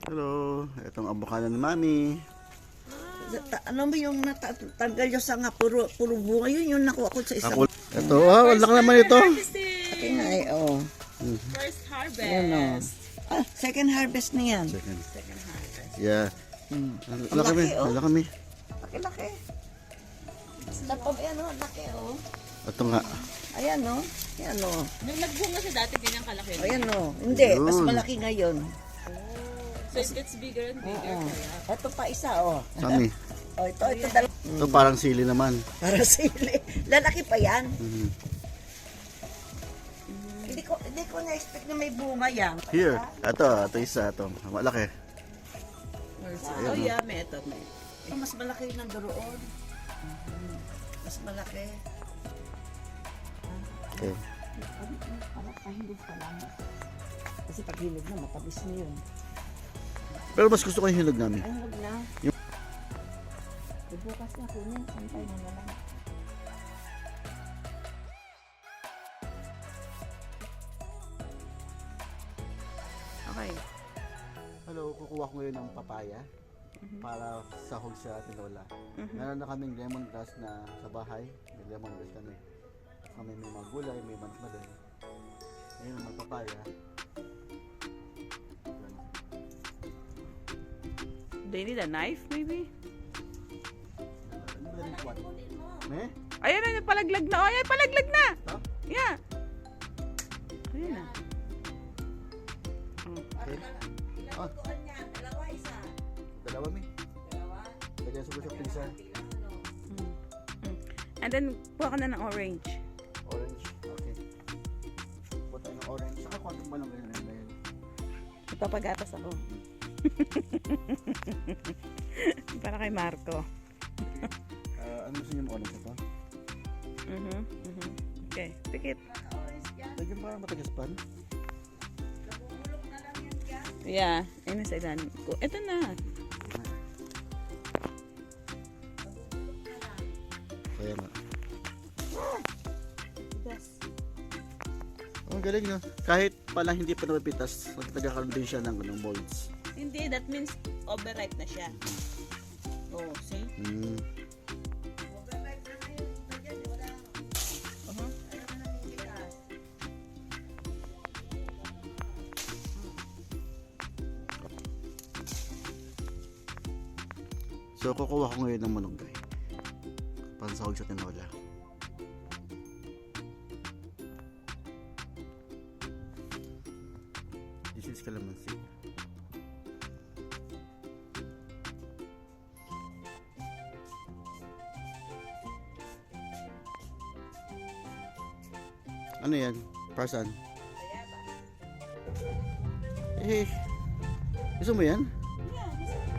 Hello, itong avocado ni Mami. Ano mo yung natanggal yung sanga, puro bunga, yun yung nakuha ko sa isang. Ito, wala ka naman ito. Akin na eh, oh. First harvest. Ayan, oh. Ah, second harvest na yan. Second. Second harvest. Yeah. Hmm. Wala kami, Laki, oh. wala kami. Laki-laki. Tapos, ayan oh, laki oh. Ito nga. Ayan oh. Ayan oh. Nung nagbunga siya dati, ganyan kalaki. Ayan oh. Hindi, mas Yun. malaki ngayon. So it gets bigger and bigger. Oo. Kaya. Ito pa isa oh. Mami. Oh, ito dalawa. Ito parang sili naman. Para sili. Lalaki pa yan. Mhm. Hindi ko na-expect na may bunga yan. Here. Ito isa. Ito. Malaki. Oh yeah, may ito. May. Ito, mas malaki ng doon. Mas malaki. Okay. Para kahilog pa lang. Kasi pag hilog na, matabis na yun. Pero mas gusto ko yung hinog namin. Ay, hilog na. Yung- Bukas na kunin, santay mo na lang. Okay. Hello, kukuha ko ngayon ng papaya para sahog sa tinola. Meron na kaming lemongrass na sa bahay. May lemongrass kami. Kami may mga gulay, may manok na din. Ngayon ang papaya. Do you need a knife maybe? Me? Ayan na, palaglag na. Oh, ayan, palaglag na. Huh? Yeah. Ayan na. Okay. Ah, dalawa mi. Lagyan sa gusto pizza. And then, kuha ka na ng orange. Orange. Okay. Puta ng orange. Saka konting malong ganyan na yun. Ipapagatas ako. Para kay Marco. Ano gusto niyo yung orange ito? Okay, pikit. Lagyan parang matagas pan. Yeah, ayun na sa ilalim ko. Ito na. Kaya nga. Yes. Ang galing no? Kahit pala hindi pa napipitas, magtagakaroon din siya ng molds. Hindi, that means overripe na siya. Oh, see? Mm. So kukuha ko ngayon ng malunggay. Pansahog sa tinola. This is calamansi. Ano yan? Parsan? Eh, gusto mo yan?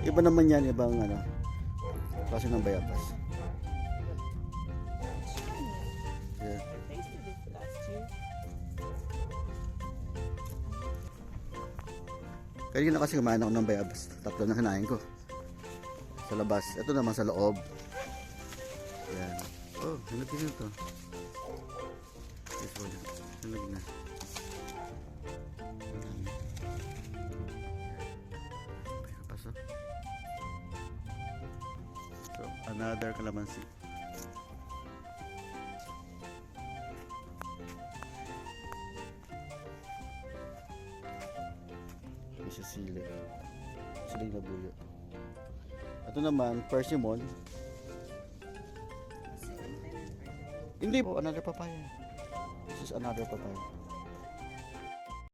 Iba naman yan, ibang ano, klase ng bayabas. Yeah. Tasted it last year. Kanina kasi kumain ako ng bayabas. Tatlo na kinain ko. Sa labas. Ito naman sa loob. Yan. Oh, hinog din ito. This one. Hinog na. Bayabas oh. So, another calamansi. Isa sili. Siling na buyo. Ito naman, persimmon. Hindi po, another papaya. This is another papaya.